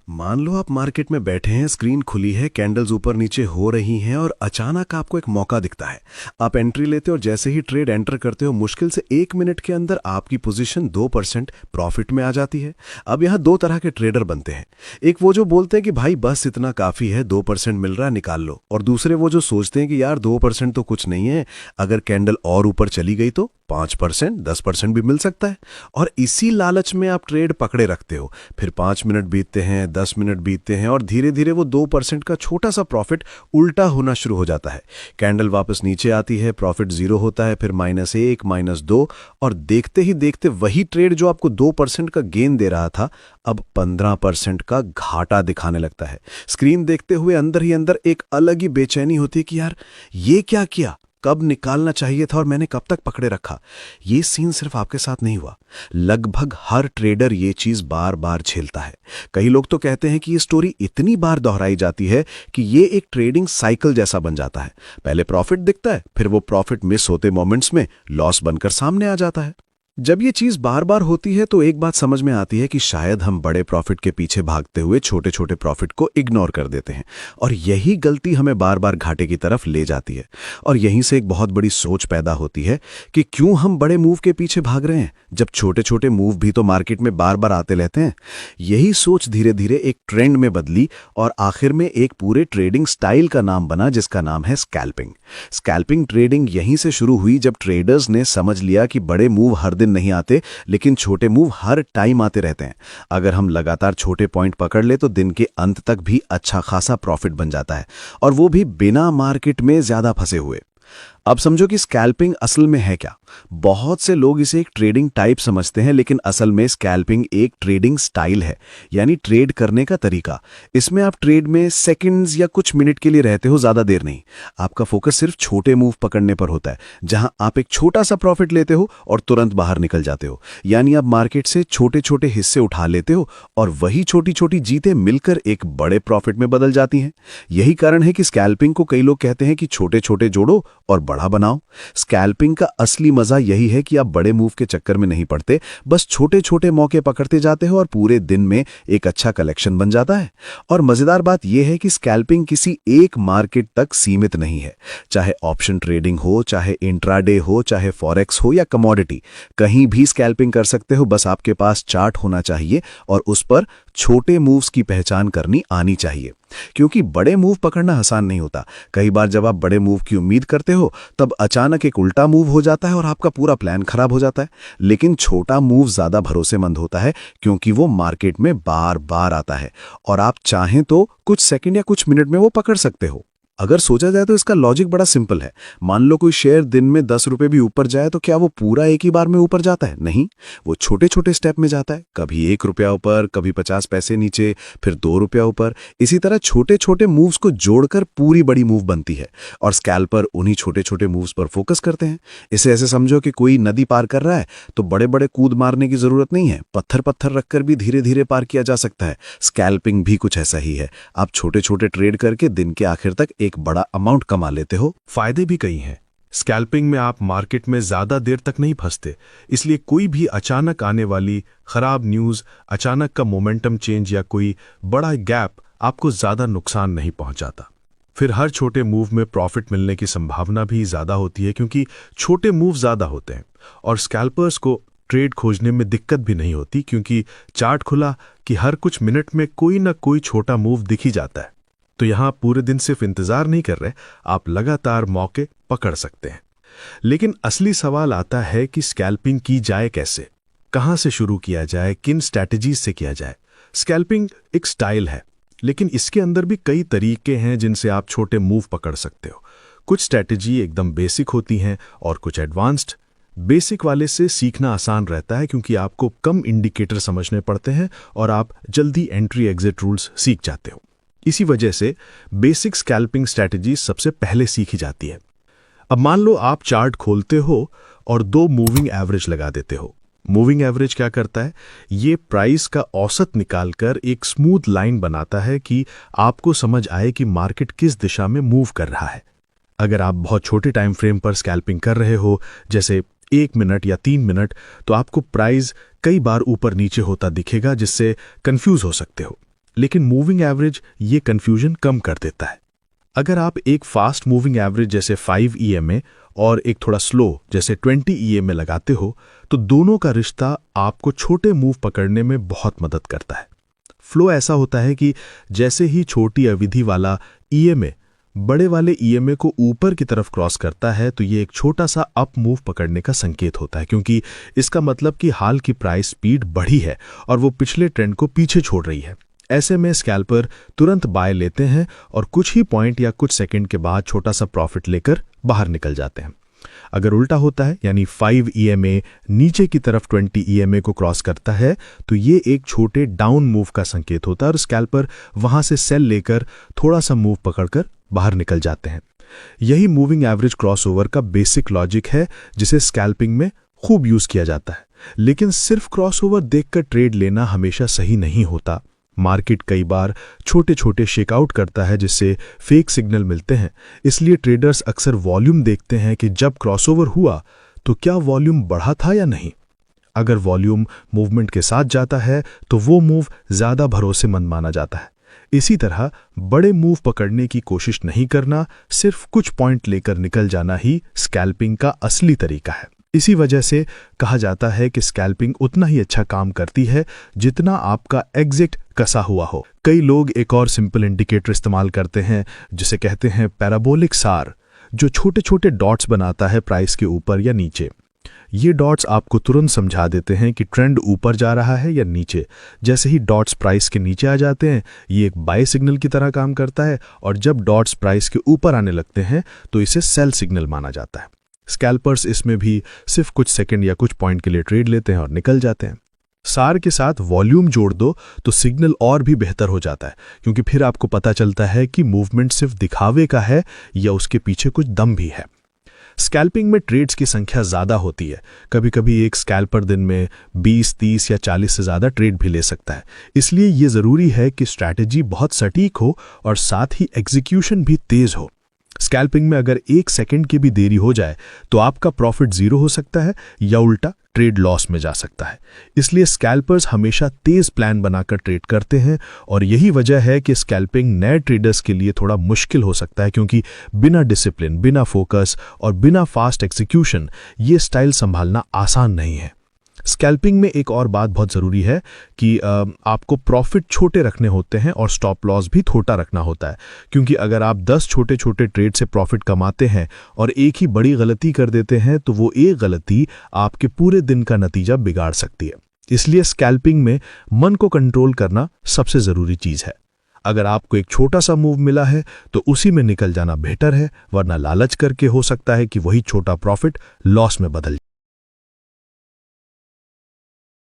मान लो आप मार्केट में बैठे हैं, स्क्रीन खुली है, कैंडल्स ऊपर नीचे हो रही हैं और अचानक आपको एक मौका दिखता है। आप एंट्री लेते हो और जैसे ही ट्रेड एंटर करते हो मुश्किल से 1 मिनट के अंदर आपकी पोजीशन 2% प्रॉफिट में आ जाती है। अब यहाँ दो तरह के ट्रेडर बनते हैं। एक वो जो बोलते हैं कि भाई बस इतना काफ़ी है, 2% मिल रहा है निकाल लो, और दूसरे वो जो सोचते हैं कि यार 2% तो कुछ नहीं है, अगर कैंडल और ऊपर चली गई तो 5%, 10% भी मिल सकता है। और इसी लालच में आप ट्रेड पकड़े रखते हो। फिर 5 मिनट बीतते हैं, 10 मिनट बीतते हैं और धीरे धीरे वो 2% का छोटा सा प्रॉफिट उल्टा होना शुरू हो जाता है। कैंडल वापस नीचे आती है, प्रॉफिट जीरो होता है, फिर -1, -2, और देखते ही देखते वही ट्रेड जो आपको 2% का गेन दे रहा था अब 15% का घाटा दिखाने लगता है। स्क्रीन देखते हुए अंदर ही अंदर एक अलग ही बेचैनी होती है कि यार ये क्या किया, कब निकालना चाहिए था और मैंने कब तक पकड़े रखा। ये सीन सिर्फ आपके साथ नहीं हुआ, लगभग हर ट्रेडर ये चीज बार बार झेलता है। कई लोग तो कहते हैं कि ये स्टोरी इतनी बार दोहराई जाती है कि ये एक ट्रेडिंग साइकिल जैसा बन जाता है। पहले प्रॉफिट दिखता है, फिर वो प्रॉफिट मिस होते मोमेंट्स में लॉस बनकर सामने आ जाता है। जब ये चीज बार बार होती है तो एक बात समझ में आती है कि शायद हम बड़े प्रॉफिट के पीछे भागते हुए छोटे छोटे प्रॉफिट को इग्नोर कर देते हैं, और यही गलती हमें बार बार घाटे की तरफ ले जाती है। और यहीं से एक बहुत बड़ी सोच पैदा होती है कि क्यों हम बड़े मूव के पीछे भाग रहे हैं जब छोटे छोटे मूव भी तो मार्केट में बार बार आते रहते हैं। यही सोच धीरे धीरे एक ट्रेंड में बदली और आखिर में एक पूरे ट्रेडिंग स्टाइल का नाम बना, जिसका नाम है स्कैल्पिंग। स्कैल्पिंग ट्रेडिंग यहीं से शुरू हुई जब ट्रेडर्स ने समझ लिया कि बड़े मूव हर दिन नहीं आते, लेकिन छोटे मूव हर टाइम आते रहते हैं। अगर हम लगातार छोटे पॉइंट पकड़ ले तो दिन के अंत तक भी अच्छा खासा प्रॉफिट बन जाता है, और वो भी बिना मार्केट में ज्यादा फंसे हुए। अब समझो कि स्कैल्पिंग असल में है क्या। बहुत से लोग इसे एक ट्रेडिंग टाइप समझते हैं, लेकिन असल में स्कैल्पिंग एक ट्रेडिंग स्टाइल है, यानी ट्रेड करने का तरीका। इसमें आप ट्रेड में सेकंड्स या कुछ मिनट के लिए रहते हो, ज्यादा देर नहीं। आपका फोकस सिर्फ छोटे मूव पकड़ने पर होता है, जहां आप एक छोटा सा प्रॉफिट लेते हो और तुरंत बाहर निकल जाते हो। यानी आप मार्केट से छोटे छोटे हिस्से उठा लेते हो और वही छोटी छोटी जीतें मिलकर एक बड़े प्रॉफिट में बदल जाती हैं। यही कारण है कि स्कैल्पिंग को कई लोग कहते हैं कि छोटे छोटे जोड़ो और बड़ा बनाओ। स्कैल्पिंग का असली मजा यही है कि आप बड़े मूव के चक्कर में नहीं पड़ते, बस छोटे छोटे मौके पकड़ते जाते हो और पूरे दिन में एक अच्छा कलेक्शन बन जाता है। और मजेदार बात यह है कि स्कैल्पिंग किसी एक मार्केट तक सीमित नहीं है। चाहे ऑप्शन ट्रेडिंग हो, चाहे इंट्राडे हो, चाहे फॉरेक्स हो या कमोडिटी, कहीं भी स्कैल्पिंग कर सकते हो। बस आपके पास चार्ट होना चाहिए और उस पर छोटे मूव्स की पहचान करनी आनी चाहिए। क्योंकि बड़े मूव पकड़ना आसान नहीं होता। कई बार जब आप बड़े मूव की उम्मीद करते हो तब अचानक एक उल्टा मूव हो जाता है और आपका पूरा प्लान खराब हो जाता है। लेकिन छोटा मूव ज्यादा भरोसेमंद होता है क्योंकि वो मार्केट में बार बार आता है और आप चाहें तो कुछ सेकंड या कुछ मिनट में वो पकड़ सकते हो। अगर सोचा जाए तो इसका लॉजिक बड़ा सिंपल है। मान लो कोई शेयर दिन में 10 रुपए भी ऊपर जाए तो क्या वो पूरा एक ही बार में ऊपर जाता है? नहीं, वो छोटे छोटे स्टेप में जाता है। कभी 1 रुपया ऊपर, कभी 50 पैसे नीचे, फिर 2 रुपया ऊपर। इसी तरह छोटे छोटे मूव्स को जोड़कर पूरी बड़ी मूव बनती है, और स्कैल्पर उन्हीं छोटे छोटे मूव्स पर फोकस करते हैं। इसे ऐसे समझो कि कोई नदी पार कर रहा है तो बड़े बड़े कूद मारने की जरूरत नहीं है, पत्थर पत्थर रखकर भी धीरे धीरे पार किया जा सकता है। स्कैल्पिंग भी कुछ ऐसा ही है। आप छोटे छोटे ट्रेड करके दिन के आखिर तक एक बड़ा अमाउंट कमा लेते हो। फायदे भी कई हैं। स्कैल्पिंग में आप मार्केट में ज्यादा देर तक नहीं फंसते, इसलिए कोई भी अचानक आने वाली खराब न्यूज, अचानक का मोमेंटम चेंज या कोई बड़ा गैप आपको ज्यादा नुकसान नहीं पहुंचाता। फिर हर छोटे मूव में प्रॉफिट मिलने की संभावना भी ज्यादा होती है क्योंकि छोटे मूव ज्यादा होते हैं, और स्कैल्पर्स को ट्रेड खोजने में दिक्कत भी नहीं होती क्योंकि चार्ट खुला कि हर कुछ मिनट में कोई ना कोई छोटा मूव दिख ही जाता है। तो यहां पूरे दिन सिर्फ इंतजार नहीं कर रहे, आप लगातार मौके पकड़ सकते हैं। लेकिन असली सवाल आता है कि स्कैल्पिंग की जाए कैसे, कहां से शुरू किया जाए, किन स्ट्रैटेजीज से किया जाए। स्कैल्पिंग एक स्टाइल है, लेकिन इसके अंदर भी कई तरीके हैं जिनसे आप छोटे मूव पकड़ सकते हो। कुछ स्ट्रैटेजी एकदम बेसिक होती हैं और कुछ एडवांस्ड। बेसिक वाले से सीखना आसान रहता है क्योंकि आपको कम इंडिकेटर समझने पड़ते हैं और आप जल्दी एंट्री एग्जिट रूल्स सीख जाते हो। इसी वजह से बेसिक स्कैल्पिंग स्ट्रैटेजी सबसे पहले सीखी जाती है। अब मान लो आप चार्ट खोलते हो और 2 मूविंग एवरेज लगा देते हो। मूविंग एवरेज क्या करता है? ये प्राइस का औसत निकालकर एक स्मूथ लाइन बनाता है कि आपको समझ आए कि मार्केट किस दिशा में मूव कर रहा है। अगर आप बहुत छोटे टाइम फ्रेम पर स्कैल्पिंग कर रहे हो, जैसे 1 मिनट या 3 मिनट, तो आपको प्राइस कई बार ऊपर नीचे होता दिखेगा जिससे कंफ्यूज हो सकते हो। लेकिन मूविंग एवरेज ये कंफ्यूजन कम कर देता है। अगर आप एक फास्ट मूविंग एवरेज जैसे 5 EMA और एक थोड़ा स्लो जैसे 20 EMA लगाते हो तो दोनों का रिश्ता आपको छोटे मूव पकड़ने में बहुत मदद करता है। फ्लो ऐसा होता है कि जैसे ही छोटी अवधि वाला EMA बड़े वाले EMA को ऊपर की तरफ क्रॉस करता है तो ये एक छोटा सा अप मूव पकड़ने का संकेत होता है, क्योंकि इसका मतलब कि हाल की प्राइस स्पीड बढ़ी है और वो पिछले ट्रेंड को पीछे छोड़ रही है। ऐसे में स्कैल्पर तुरंत बाय लेते हैं और कुछ ही पॉइंट या कुछ सेकंड के बाद छोटा सा प्रॉफिट लेकर बाहर निकल जाते हैं। अगर उल्टा होता है यानी 5 EMA नीचे की तरफ 20 EMA को क्रॉस करता है तो ये एक छोटे डाउन मूव का संकेत होता है और स्कैल्पर वहां से सेल लेकर थोड़ा सा मूव पकड़कर बाहर निकल जाते हैं। यही मूविंग एवरेज क्रॉसओवर का बेसिक लॉजिक है जिसे स्कैल्पिंग में खूब यूज किया जाता है। लेकिन सिर्फ क्रॉसओवर देखकर ट्रेड लेना हमेशा सही नहीं होता। मार्केट कई बार छोटे छोटे शेकआउट करता है जिससे फेक सिग्नल मिलते हैं। इसलिए ट्रेडर्स अक्सर वॉल्यूम देखते हैं कि जब क्रॉसओवर हुआ तो क्या वॉल्यूम बढ़ा था या नहीं। अगर वॉल्यूम मूवमेंट के साथ जाता है तो वो मूव ज्यादा भरोसेमंद माना जाता है। इसी तरह बड़े मूव पकड़ने की कोशिश नहीं करना, सिर्फ कुछ पॉइंट लेकर निकल जाना ही स्कैल्पिंग का असली तरीका है। इसी वजह से कहा जाता है कि स्कैल्पिंग उतना ही अच्छा काम करती है जितना आपका एग्जिट कसा हुआ हो। कई लोग एक और सिंपल इंडिकेटर इस्तेमाल करते हैं जिसे कहते हैं पैराबोलिक सार, जो छोटे छोटे डॉट्स बनाता है प्राइस के ऊपर या नीचे। ये डॉट्स आपको तुरंत समझा देते हैं कि ट्रेंड ऊपर जा रहा है या नीचे। जैसे ही डॉट्स प्राइस के नीचे आ जाते हैं ये एक बाय सिग्नल की तरह काम करता है और जब डॉट्स प्राइस के ऊपर आने लगते हैं तो इसे सेल सिग्नल माना जाता है। स्कैल्पर्स इसमें भी सिर्फ कुछ सेकंड या कुछ पॉइंट के लिए ट्रेड लेते हैं और निकल जाते हैं। सार के साथ वॉल्यूम जोड़ दो तो सिग्नल और भी बेहतर हो जाता है, क्योंकि फिर आपको पता चलता है कि मूवमेंट सिर्फ दिखावे का है या उसके पीछे कुछ दम भी है। स्कैल्पिंग में ट्रेड्स की संख्या ज्यादा होती है। कभी कभी एक स्कैल्पर दिन में 20, 30 या 40 से ज्यादा ट्रेड भी ले सकता है। इसलिए यह जरूरी है कि स्ट्रैटेजी बहुत सटीक हो और साथ ही एग्जीक्यूशन भी तेज हो। स्कैल्पिंग में अगर 1 सेकंड की भी देरी हो जाए तो आपका प्रॉफिट 0 हो सकता है या उल्टा ट्रेड लॉस में जा सकता है। इसलिए स्कैल्पर्स हमेशा तेज प्लान बनाकर ट्रेड करते हैं और यही वजह है कि स्कैल्पिंग नए ट्रेडर्स के लिए थोड़ा मुश्किल हो सकता है, क्योंकि बिना डिसिप्लिन, बिना फोकस और बिना फास्ट एग्जीक्यूशन ये स्टाइल संभालना आसान नहीं है। स्कैल्पिंग में एक और बात बहुत ज़रूरी है कि आपको प्रॉफिट छोटे रखने होते हैं और स्टॉप लॉस भी छोटा रखना होता है, क्योंकि अगर आप 10 छोटे छोटे ट्रेड से प्रॉफिट कमाते हैं और एक ही बड़ी गलती कर देते हैं तो वो एक गलती आपके पूरे दिन का नतीजा बिगाड़ सकती है। इसलिए स्कैल्पिंग में मन को कंट्रोल करना सबसे ज़रूरी चीज़ है। अगर आपको एक छोटा सा मूव मिला है तो उसी में निकल जाना बेहतर है, वरना लालच करके हो सकता है कि वही छोटा प्रॉफिट लॉस में बदल जाए।